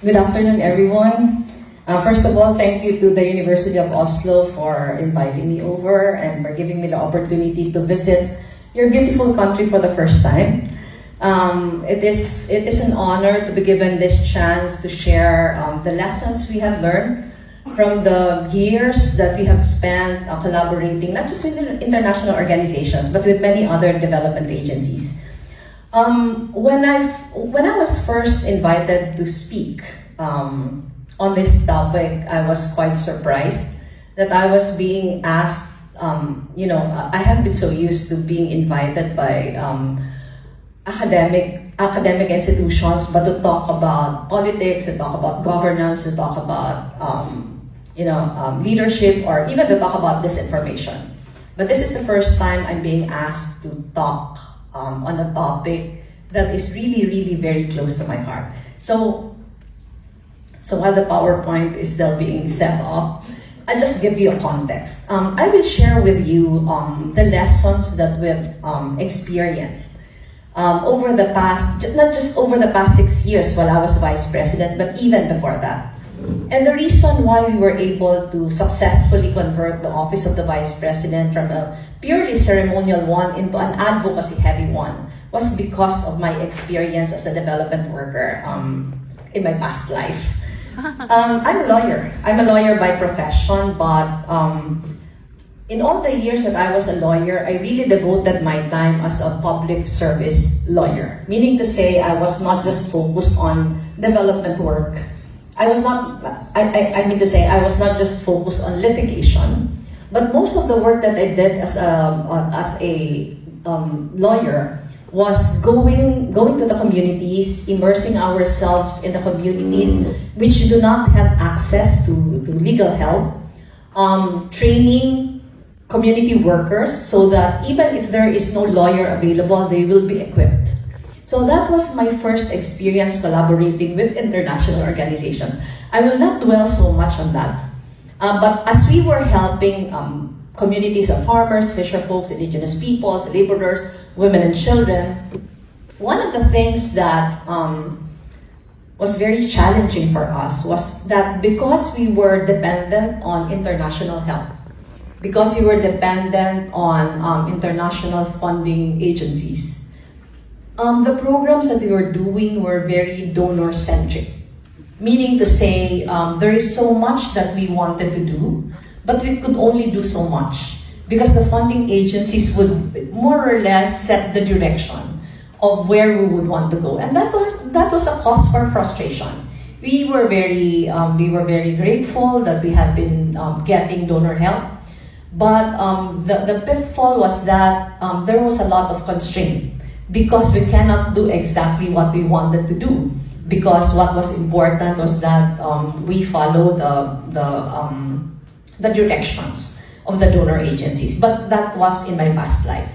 Good afternoon, everyone. First of all, thank you to the University of Oslo for inviting me over and for giving me the opportunity to visit your beautiful country for the first time. It is an honor to be given this chance to share the lessons we have learned from the years that we have spent collaborating, not just with international organizations, but with many other development agencies. When I was first invited to speak on this topic, I was quite surprised that I was being asked, I have been so used to being invited by academic institutions, but to talk about politics, to talk about governance, to talk about leadership, or even to talk about disinformation. But this is the first time I'm being asked to talk on a topic that is really, really very close to my heart. So while the PowerPoint is still being set up, I'll just give you a context. I will share with you the lessons that we've experienced over the past, not just over the past 6 years while I was Vice President, but even before that. And the reason why we were able to successfully convert the office of the Vice President from a purely ceremonial one into an advocacy-heavy one was because of my experience as a development worker in my past life. I'm a lawyer. I'm a lawyer by profession, but in all the years that I was a lawyer, I really devoted my time as a public service lawyer. Meaning to say, I was not just focused on development work. I was not just focused on litigation, but most of the work that I did as a lawyer was going to the communities, immersing ourselves in the communities which do not have access to legal help, training community workers so that even if there is no lawyer available, they will be equipped. So that was my first experience collaborating with international organizations. I will not dwell so much on that. But as we were helping communities of farmers, fisher folks, indigenous peoples, laborers, women and children, one of the things that was very challenging for us was that because we were dependent on international help, because we were dependent on international funding agencies, the programs that we were doing were very donor-centric. Meaning to say, there is so much that we wanted to do, but we could only do so much because the funding agencies would more or less set the direction of where we would want to go, and that was a cause for frustration. We were very grateful that we have been getting donor help, but the pitfall was that there was a lot of constraint because we cannot do exactly what we wanted to do. Because what was important was that we follow the directions of the donor agencies, but that was in my past life.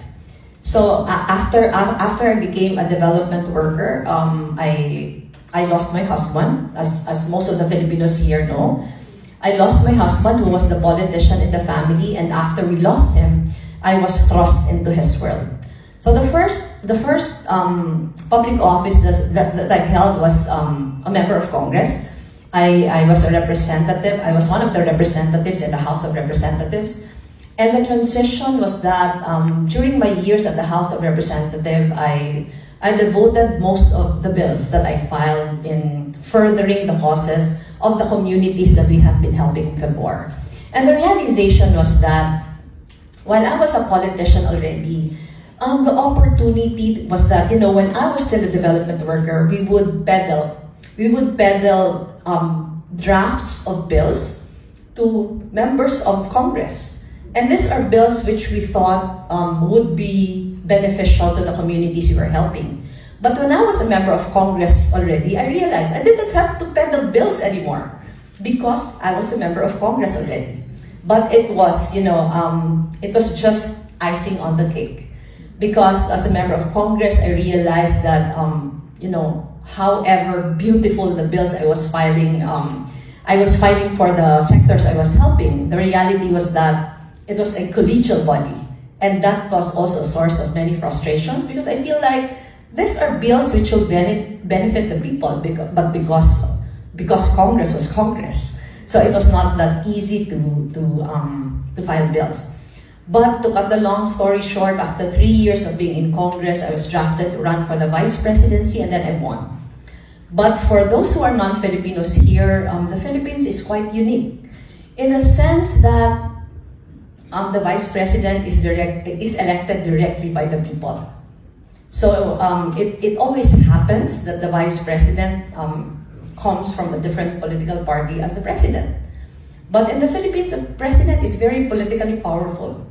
So after I became a development worker, I lost my husband, as most of the Filipinos here know. I lost my husband, who was the politician in the family, and after we lost him, I was thrust into his world. So the first public office that I held was a member of Congress. I was a representative. I was one of the representatives in the House of Representatives. And the transition was that during my years at the House of Representatives, I devoted most of the bills that I filed in furthering the causes of the communities that we have been helping before. And the realization was that while I was a politician already, the opportunity was that, when I was still a development worker, we would peddle drafts of bills to members of Congress. And these are bills which we thought would be beneficial to the communities we were helping. But when I was a member of Congress already, I realized I didn't have to peddle bills anymore because I was a member of Congress already. But it was, it was just icing on the cake. Because as a member of Congress, I realized that, however beautiful the bills I was fighting for the sectors I was helping, the reality was that it was a collegial body. And that was also a source of many frustrations because I feel like these are bills which will benefit the people, but because because Congress was Congress. So it was not that easy to file bills. But to cut the long story short, after 3 years of being in Congress, I was drafted to run for the vice presidency, and then I won. But for those who are non-Filipinos here, the Philippines is quite unique in the sense that the vice president is elected directly by the people. So it always happens that the vice president comes from a different political party as the president. But in the Philippines, the president is very politically powerful.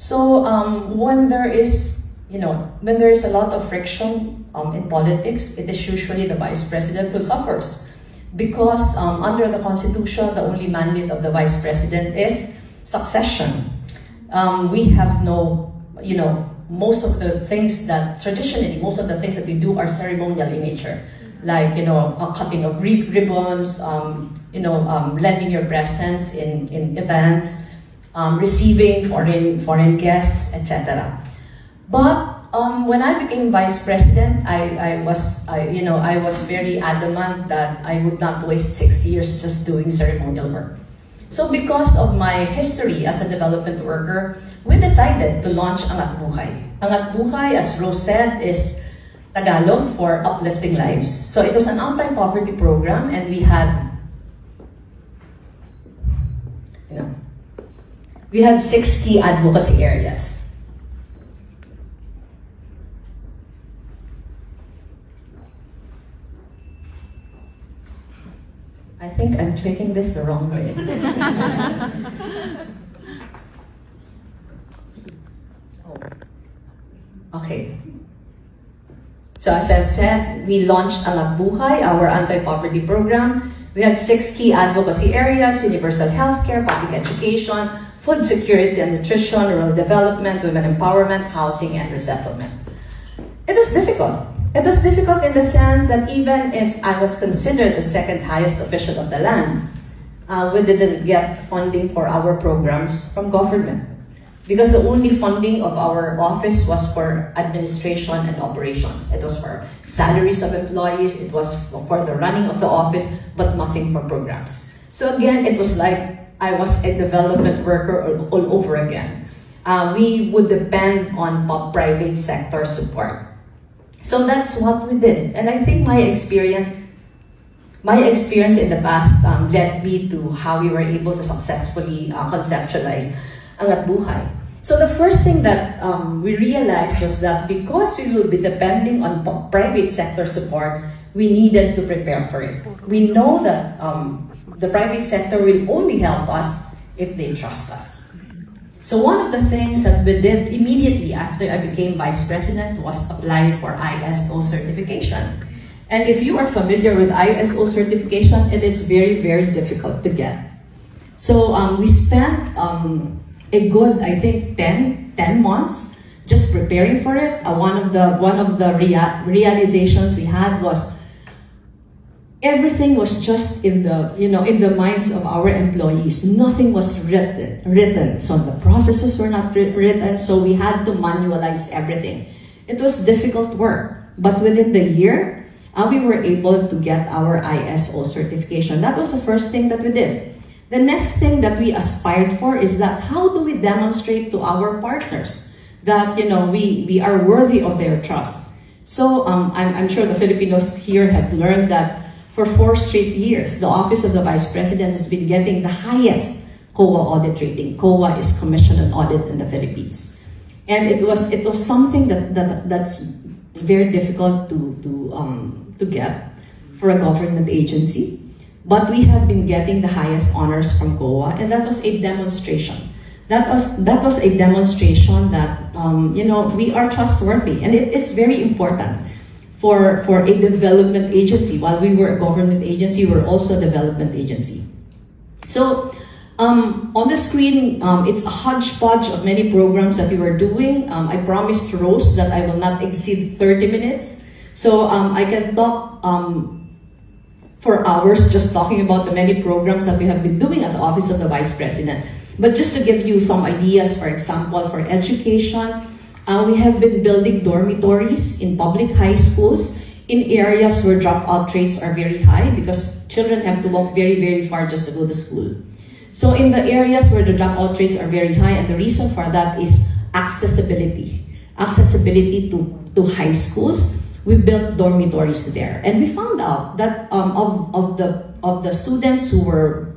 So when there is a lot of friction in politics, it is usually the vice president who suffers. Because under the Constitution, the only mandate of the vice president is succession. We have no, most of the things that we do are ceremonial in nature. Like, a cutting of ribbons, lending your presence in events, receiving foreign guests, etc. But when I became vice president, I was very adamant that I would not waste 6 years just doing ceremonial work. So because of my history as a development worker, we decided to launch Angat Buhay. Angat Buhay, as Rose said, is Tagalog for uplifting lives. So it was an anti-poverty program, and we had 6 key advocacy areas. I think I'm clicking this the wrong way. Okay. So as I've said, we launched Angat Buhay, our anti-poverty program. We had 6 key advocacy areas: universal healthcare, public education, food security and nutrition, rural development, women empowerment, housing, and resettlement. It was difficult. It was difficult in the sense that even if I was considered the second highest official of the land, we didn't get funding for our programs from government. Because the only funding of our office was for administration and operations. It was for salaries of employees, it was for the running of the office, but nothing for programs. So again, it was like I was a development worker all over again. We would depend on private sector support. So that's what we did. And I think my experience in the past led me to how we were able to successfully conceptualize Angat Buhay. So the first thing that we realized was that because we will be depending on private sector support, we needed to prepare for it. We know that the private sector will only help us if they trust us. So one of the things that we did immediately after I became vice president was apply for ISO certification. And if you are familiar with ISO certification, it is very, very difficult to get. So we spent a good, I think, 10 months just preparing for it. One of the realizations we had was everything was just in the minds of our employees. Nothing was written. So the processes were not written, so we had to manualize everything. It was difficult work, but within the year, we were able to get our ISO certification. That was the first thing that we did. The next thing that we aspired for is that how do we demonstrate to our partners that we are worthy of their trust. So I'm sure the Filipinos here have learned that for 4 straight years, the Office of the Vice President has been getting the highest COA audit rating. COA is Commission on Audit in the Philippines. And it was something that's very difficult to get for a government agency. But we have been getting the highest honors from COA, and that was a demonstration. That was a demonstration that we are trustworthy, and it is very important for a development agency. While we were a government agency, we were also a development agency. So on the screen, it's a hodgepodge of many programs that we were doing. I promised Rose that I will not exceed 30 minutes. So I can talk for hours just talking about the many programs that we have been doing at the Office of the Vice President. But just to give you some ideas, for example, for education, we have been building dormitories in public high schools in areas where dropout rates are very high because children have to walk very, very far just to go to school. So in the areas where the dropout rates are very high, and the reason for that is accessibility. Accessibility to high schools. We built dormitories there. And we found out that of the students who were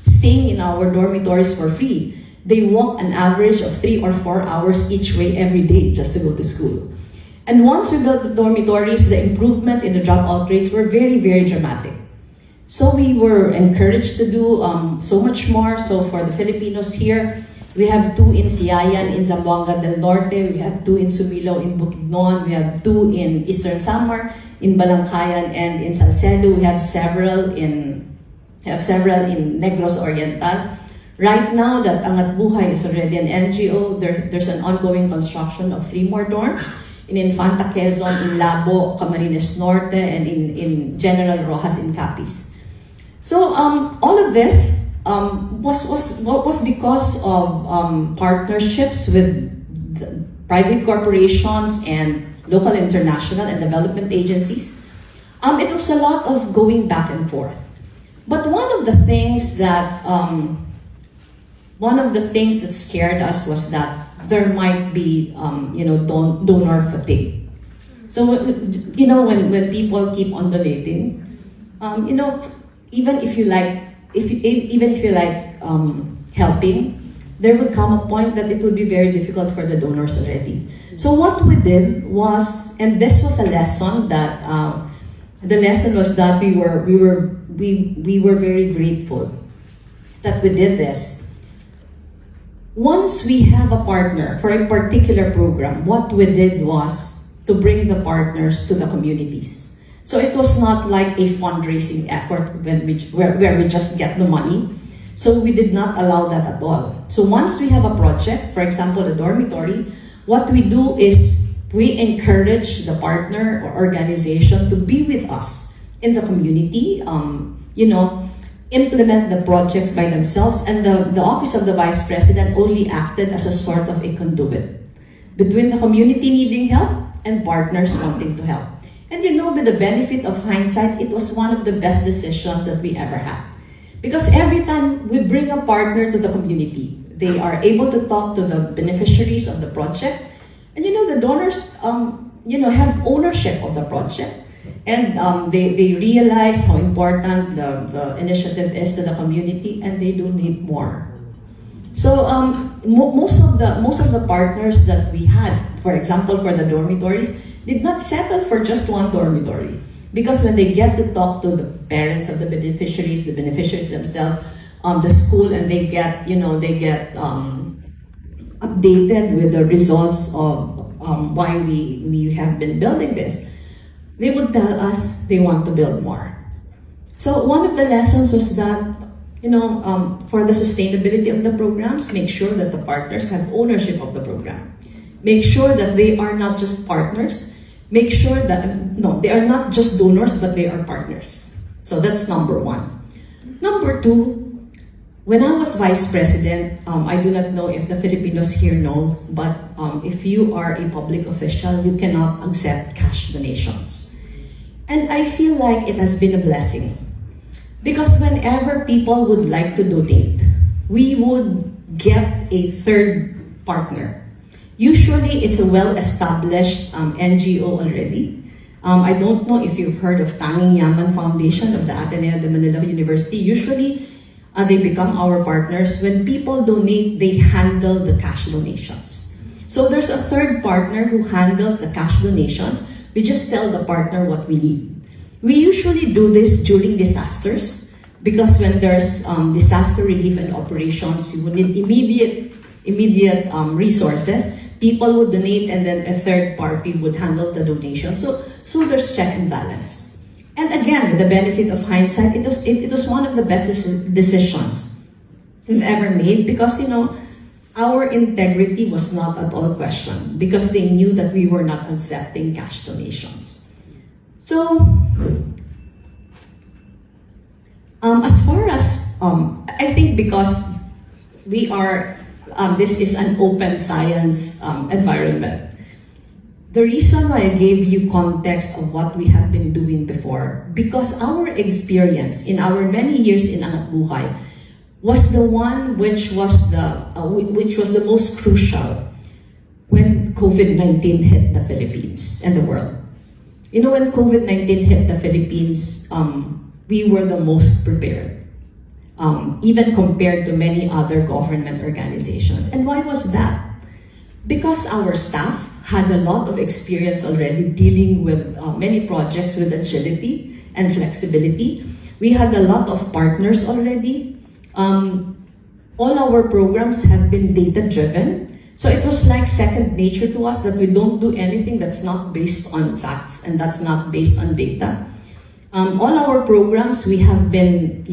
staying in our dormitories for free, they walk an average of 3 or 4 hours each way every day just to go to school. And once we built the dormitories, the improvement in the dropout rates were very, very dramatic. So we were encouraged to do so much more. So for the Filipinos here, we have 2 in Siayan, in Zamboanga del Norte. We have 2 in Sumilo, in Bukidnon. We have 2 in Eastern Samar, in Balangkayan, and in Salcedo. We have several in Negros Oriental. Right now that Angat Buhay is already an NGO, there's an ongoing construction of 3 more dorms in Infanta Quezon, in Labo, Camarines Norte, and in General Rojas in Capiz. So all of this was because of partnerships with private corporations and local, international, and development agencies. It was a lot of going back and forth. But one of the things that scared us was that there might be donor fatigue. So when people keep on donating, even if you like helping, there would come a point that it would be very difficult for the donors already. So what we did was, and this was a lesson that the lesson was that we were very grateful that we did this. Once we have a partner for a particular program, what we did was to bring the partners to the communities. So it was not like a fundraising effort where we just get the money. So we did not allow that at all. So once we have a project, for example, a dormitory, what we do is we encourage the partner or organization to be with us in the community, implement the projects by themselves, and the Office of the Vice President only acted as a sort of a conduit between the community needing help and partners wanting to help. And with the benefit of hindsight, it was one of the best decisions that we ever had. Because every time we bring a partner to the community, they are able to talk to the beneficiaries of the project. And the donors, have ownership of the project. And they realize how important the initiative is to the community, and they do need more. So most of the partners that we had, for example, for the dormitories, did not settle for just one dormitory. Because when they get to talk to the parents of the beneficiaries themselves, the school, and they get updated with the results of why we have been building this, they would tell us they want to build more. So one of the lessons was that, for the sustainability of the programs, make sure that the partners have ownership of the program. Make sure that they are not just partners. Make sure that, they are not just donors, but they are partners. So that's number 1. Number 2, when I was Vice President, I do not know if the Filipinos here knows, but if you are a public official, you cannot accept cash donations. And I feel like it has been a blessing. Because whenever people would like to donate, we would get a third partner. Usually, it's a well-established NGO already. I don't know if you've heard of Tanging Yaman Foundation of the Ateneo de Manila University. Usually, they become our partners. When people donate, they handle the cash donations. So there's a third partner who handles the cash donations. We just tell the partner what we need. We usually do this during disasters, because when there's disaster relief and operations, you would need immediate resources. People would donate, and then a third party would handle the donation. So there's check and balance. And again, with the benefit of hindsight, it was one of the best decisions we've ever made, because our integrity was not at all questioned, because they knew that we were not accepting cash donations. So as far as I think, because we are this is an open science environment. The reason why I gave you context of what we have been doing before, because our experience in our many years in Angat Buhay was the one which was the most crucial when COVID-19 hit the Philippines and the world. You know, when COVID-19 hit the Philippines, we were the most prepared, even compared to many other government organizations. And why was that? Because our staff had a lot of experience already dealing with many projects with agility and flexibility. We had a lot of partners already. All our programs have been data-driven. So it was like second nature to us that we don't do anything that's not based on facts and that's not based on data. All our programs, we have been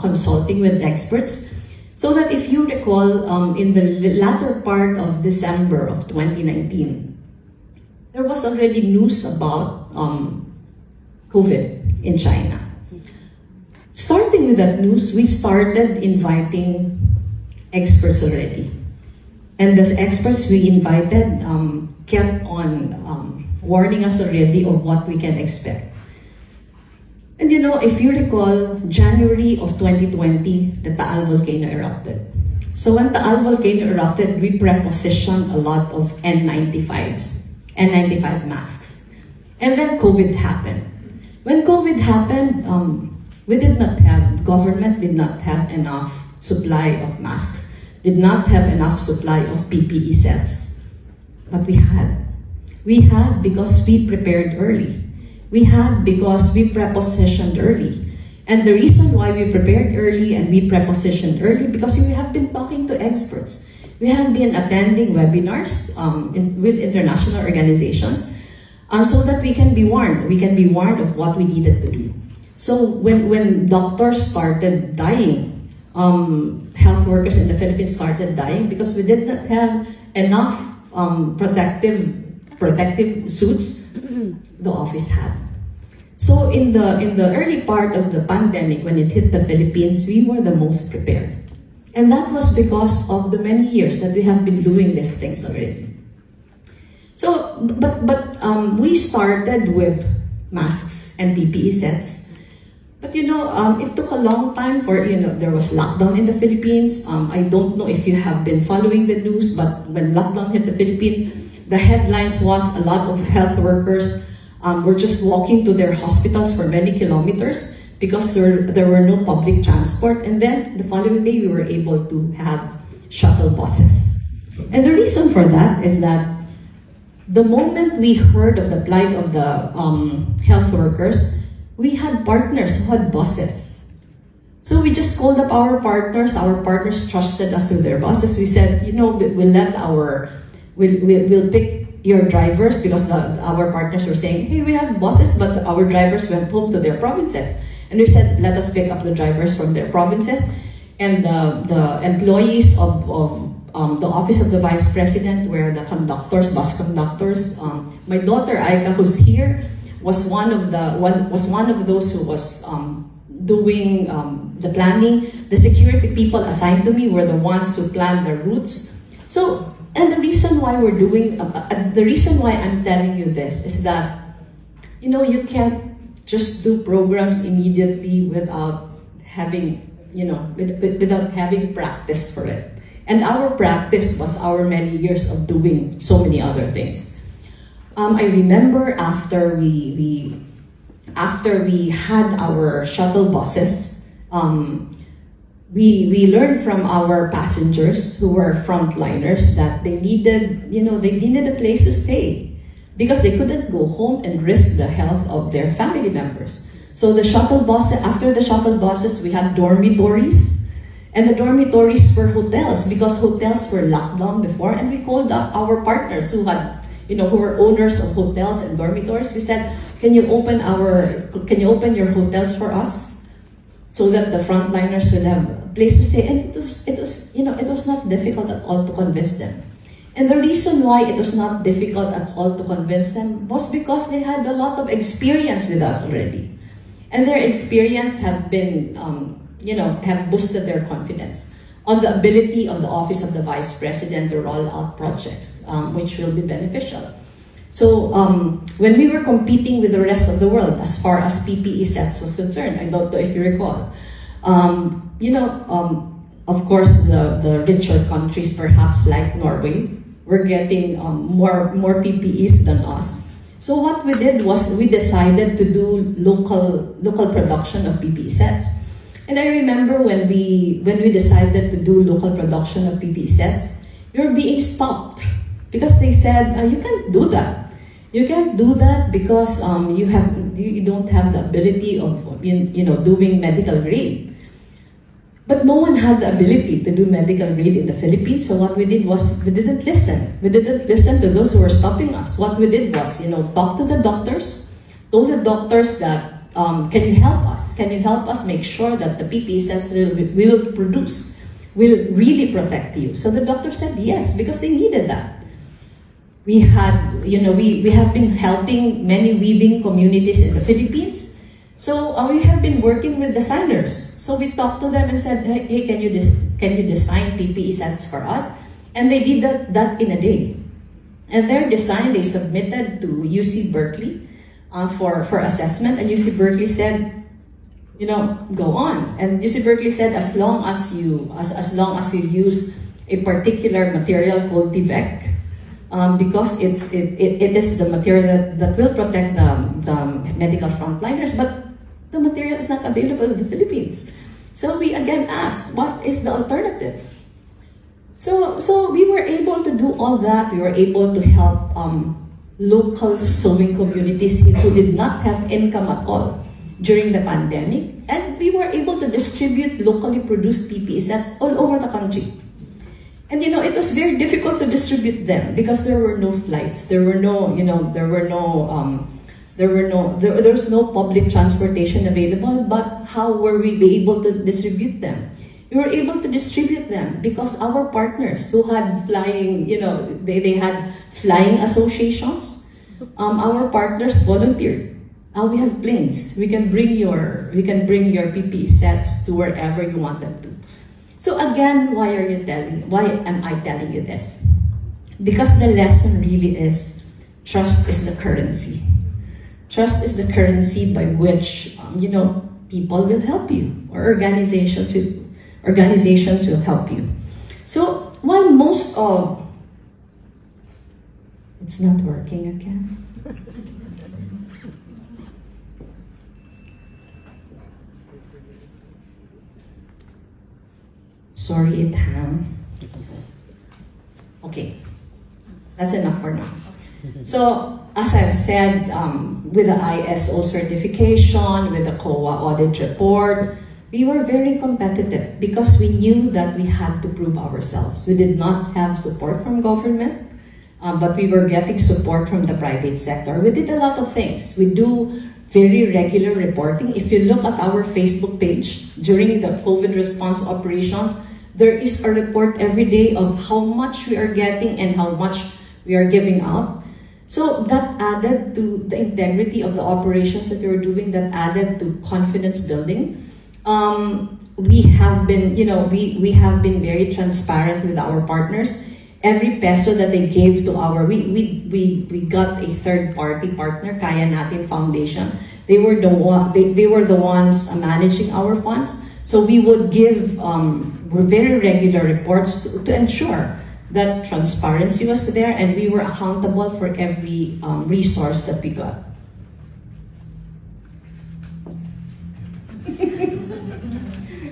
consulting with experts. So that if you recall, in the latter part of December of 2019, there was already news about COVID in China. Starting with that news, we started inviting experts already. And the experts we invited kept on warning us already of what we can expect. And you know, if you recall, January of 2020, the Taal volcano erupted. So when Taal volcano erupted, we prepositioned a lot of N95s, N95 masks. And then COVID happened. When COVID happened, government did not have enough supply of masks, did not have enough supply of PPE sets. But we had. We had because we prepared early. We had because we prepositioned early. And the reason why we prepared early and we prepositioned early, because we have been talking to experts. We have been attending webinars with international organizations so that we can be warned. We can be warned of what we needed to do. So when doctors started dying, health workers in the Philippines started dying because we did not have enough protective suits the office had. So in the early part of the pandemic, when it hit the Philippines, we were the most prepared. And that was because of the many years that we have been doing these things already. So, but we started with masks and PPE sets. But you know, it took a long time for, there was lockdown in the Philippines. I don't know if you have been following the news, but when lockdown hit the Philippines, the headlines was a lot of health workers were just walking to their hospitals for many kilometers because there were no public transport. And then the following day, we were able to have shuttle buses. And the reason for that is that the moment we heard of the plight of the health workers, we had partners who had buses. So we just called up our partners. Our partners trusted us with their buses. We said, we'll pick your drivers, because our partners were saying, hey, we have buses, but our drivers went home to their provinces. And we said, let us pick up the drivers from their provinces. And the employees of the Office of the Vice President were the conductors, bus conductors. My daughter Aika, who's here, was one of those who was doing the planning. The security people assigned to me were the ones who planned the routes. So, and the reason why we're doing, the reason why I'm telling you this is that, you can't just do programs immediately without having, without having practiced for it. And our practice was our many years of doing so many other things. I remember after we had our shuttle buses, we learned from our passengers who were frontliners that they needed a place to stay because they couldn't go home and risk the health of their family members. So after the shuttle buses, we had dormitories, and the dormitories were hotels because hotels were locked down before, and we called up our partners who were owners of hotels and dormitories. We said, can you open your hotels for us so that the frontliners will have a place to stay? And it was not difficult at all to convince them. And the reason why it was not difficult at all to convince them was because they had a lot of experience with us already. And their experience have been, have boosted their confidence on the ability of the Office of the Vice President to roll out projects, which will be beneficial. So when we were competing with the rest of the world as far as PPE sets was concerned, I don't know if you recall, of course the richer countries, perhaps like Norway, were getting more PPEs than us. So what we did was we decided to do local production of PPE sets. And I remember when we decided to do local production of PPE sets, we were being stopped because they said, you can't do that. You can't do that because you don't have the ability of doing medical grade. But no one had the ability to do medical grade in the Philippines. So what we did was we didn't listen. We didn't listen to those who were stopping us. What we did was talk to the doctors, told the doctors that can you help us? Can you help us make sure that the PPE sets we will produce will really protect you? So the doctor said yes, because they needed that. We had, we have been helping many weaving communities in the Philippines. So we have been working with designers. So we talked to them and said, hey, can you design PPE sets for us? And they did that in a day. And their design, they submitted to UC Berkeley for assessment. And UC Berkeley said, go on. And UC Berkeley said, as long as you use a particular material called Tivec, because it is the material that will protect the medical frontliners, but the material is not available in the Philippines. So we again asked, what is the alternative? So we were able to do all that. We were able to help local sewing communities who did not have income at all during the pandemic, and we were able to distribute locally produced PPE sets all over the country. And it was very difficult to distribute them because there were no flights, there was no public transportation available. But how were we able to distribute them? We were able to distribute them because our partners who had flying, they had flying associations. Our partners volunteered. We have planes. We can bring your PPE sets to wherever you want them to. So again, why am I telling you this? Because the lesson really is, trust is the currency. Trust is the currency by which, people will help you, or organizations will help you. So while most of, it's not working again. Sorry, it hung. Okay, that's enough for now. So, as I've said, with the ISO certification, with the COA audit report, we were very competitive because we knew that we had to prove ourselves. We did not have support from government, but we were getting support from the private sector. We did a lot of things. We do very regular reporting. If you look at our Facebook page during the COVID response operations, there is a report every day of how much we are getting and how much we are giving out. So that added to the integrity of the operations that we were doing, that added to confidence building. We have been, we have been very transparent with our partners. Every peso that they gave to our, we got a third-party partner, Kaya Natin Foundation. They were the ones managing our funds. So we would give very regular reports to ensure that transparency was there, and we were accountable for every resource that we got.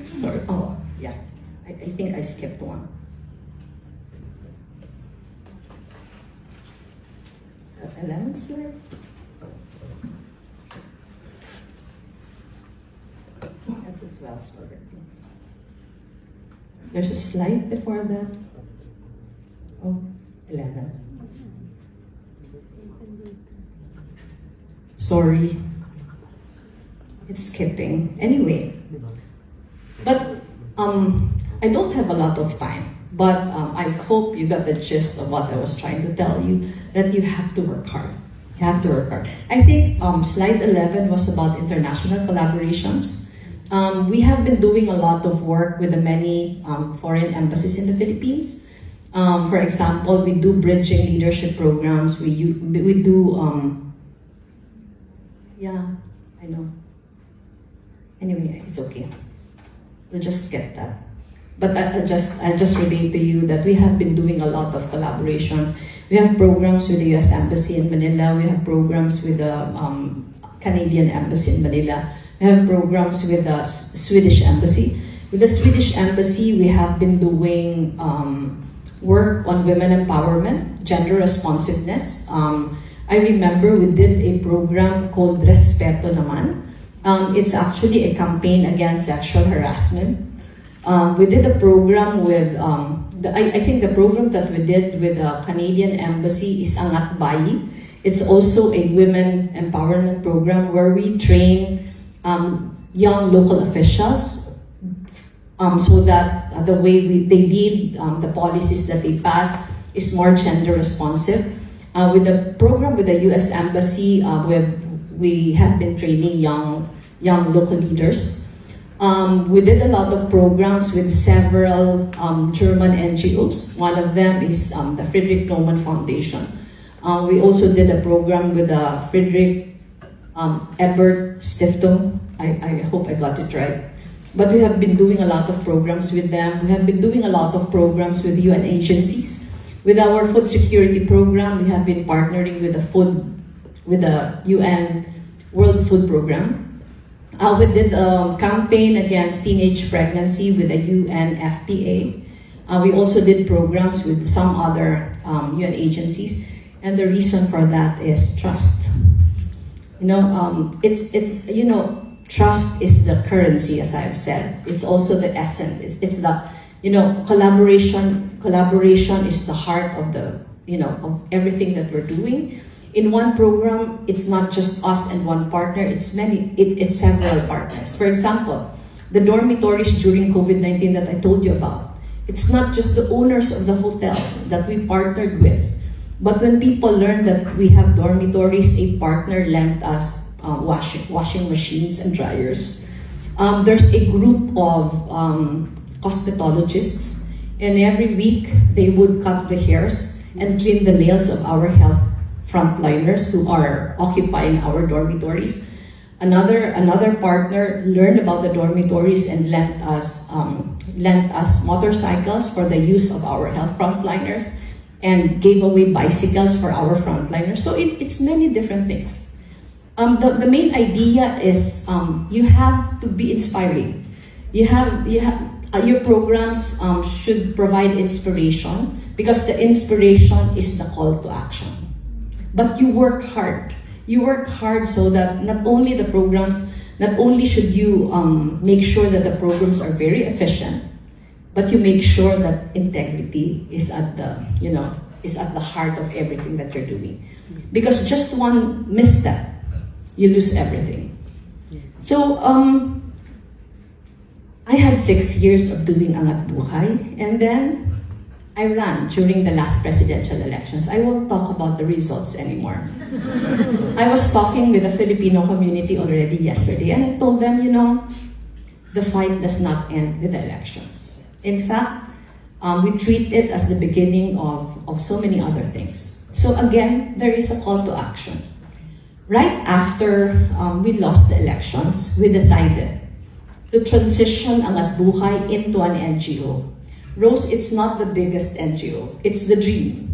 Sorry. Oh, yeah. I think I skipped one. 11 slide. That's a 12 already. There's a slide before that. Oh, 11. Sorry. It's skipping. Anyway. But I don't have a lot of time. But I hope you got the gist of what I was trying to tell you, that you have to work hard. You have to work hard. I think slide 11 was about international collaborations. We have been doing a lot of work with the many foreign embassies in the Philippines. For example, we do bridging leadership programs. We do, yeah, I know. Anyway, it's okay. We'll just skip that. But I'll just relate to you that we have been doing a lot of collaborations. We have programs with the US Embassy in Manila. We have programs with the Canadian Embassy in Manila. We have programs with the Swedish Embassy. With the Swedish Embassy, we have been doing work on women empowerment, gender responsiveness. I remember we did a program called Respeto Naman. It's actually a campaign against sexual harassment. We did a program with, I think the program that we did with the Canadian Embassy is ATTY. It's also a women empowerment program where we train young local officials so that the way they lead the policies that they pass is more gender responsive. With the program with the US Embassy, we have been training young local leaders. We did a lot of programs with several German NGOs. One of them is the Friedrich Naumann Foundation. We also did a program with the Friedrich Ebert Stiftung. I hope I got it right. But we have been doing a lot of programs with them. We have been doing a lot of programs with UN agencies. With our food security program, we have been partnering with the UN World Food Program. We did a campaign against teenage pregnancy with the UNFPA. We also did programs with some other UN agencies, and the reason for that is trust. Trust is the currency, as I've said. It's also the essence. It's the, collaboration. Collaboration is the heart of of everything that we're doing. In one program, it's not just us and one partner. It's several partners. For example, the dormitories during COVID-19 that I told you about. It's not just the owners of the hotels that we partnered with, but when people learned that we have dormitories, a partner lent us washing machines and dryers. There's a group of cosmetologists, and every week they would cut the hairs and clean the nails of our health frontliners who are occupying our dormitories. Another partner learned about the dormitories and lent us motorcycles for the use of our health frontliners and gave away bicycles for our frontliners. So it's many different things. The main idea is you have to be inspiring. Your programs should provide inspiration because the inspiration is the call to action. But you work hard. You work hard so that not only should you make sure that the programs are very efficient, but you make sure that integrity is at the heart of everything that you're doing. Because just one misstep, you lose everything. So I had 6 years of doing Angat Buhay, and then I ran during the last presidential elections. I won't talk about the results anymore. I was talking with the Filipino community already yesterday, and I told them, the fight does not end with the elections. In fact, we treat it as the beginning of so many other things. So again, there is a call to action. Right after we lost the elections, we decided to transition Angat Buhay into an NGO. Rose, it's not the biggest NGO. It's the dream.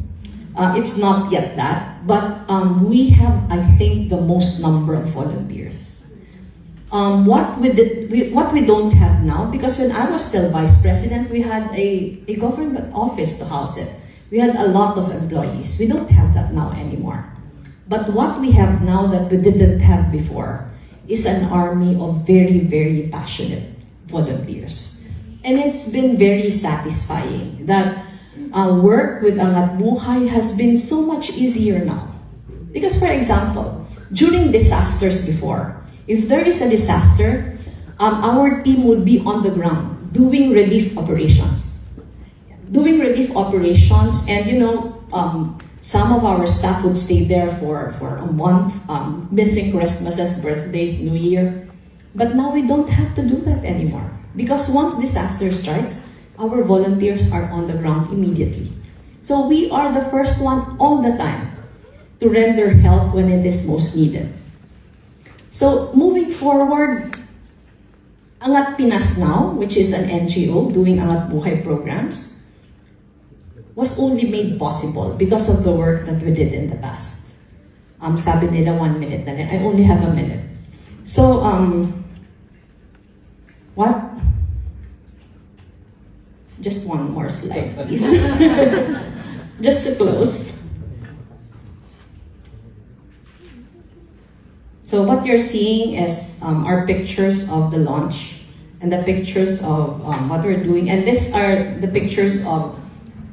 It's not yet that, but we have, I think, the most number of volunteers. What we don't have now, because when I was still vice president, we had a government office to house it. We had a lot of employees. We don't have that now anymore. But what we have now that we didn't have before is an army of very, very passionate volunteers. And it's been very satisfying that work with Angat Buhay has been so much easier now. Because, for example, during disasters before, if there is a disaster, our team would be on the ground doing relief operations. And some of our staff would stay there for a month, missing Christmases, birthdays, New Year. But now we don't have to do that anymore. Because once disaster strikes, our volunteers are on the ground immediately. So we are the first one all the time to render help when it is most needed. So moving forward, Angat Pinas Now, which is an NGO doing Angat Buhay programs, was only made possible because of the work that we did in the past. Sabi nila 1 minute na rin. I only have a minute. So, what? Just one more slide, please. Just to close. So what you're seeing is our pictures of the launch and the pictures of what we're doing. And these are the pictures of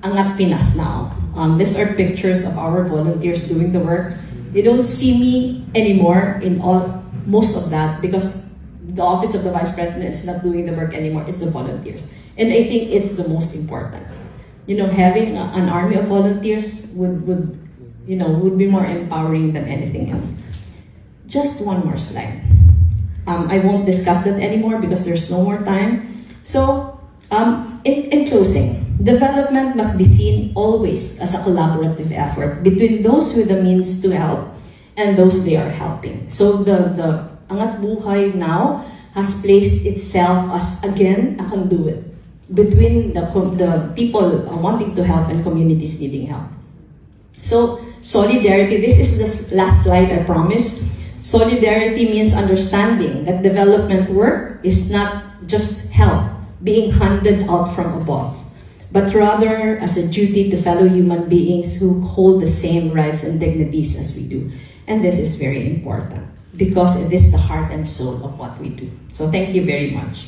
Angat Pinas Now. These are pictures of our volunteers doing the work. You don't see me anymore in most of that because the Office of the Vice President is not doing the work anymore. It's the volunteers. And I think it's the most important. You know, having an army of volunteers would be more empowering than anything else. Just one more slide. I won't discuss that anymore because there's no more time. So, in closing, development must be seen always as a collaborative effort between those with the means to help and those they are helping. So the Angat Buhay Now has placed itself as, again, a conduit between the people wanting to help and communities needing help. So, solidarity, this is the last slide I promised. Solidarity means understanding that development work is not just help being handed out from above, but rather as a duty to fellow human beings who hold the same rights and dignities as we do. And this is very important because it is the heart and soul of what we do. So thank you very much.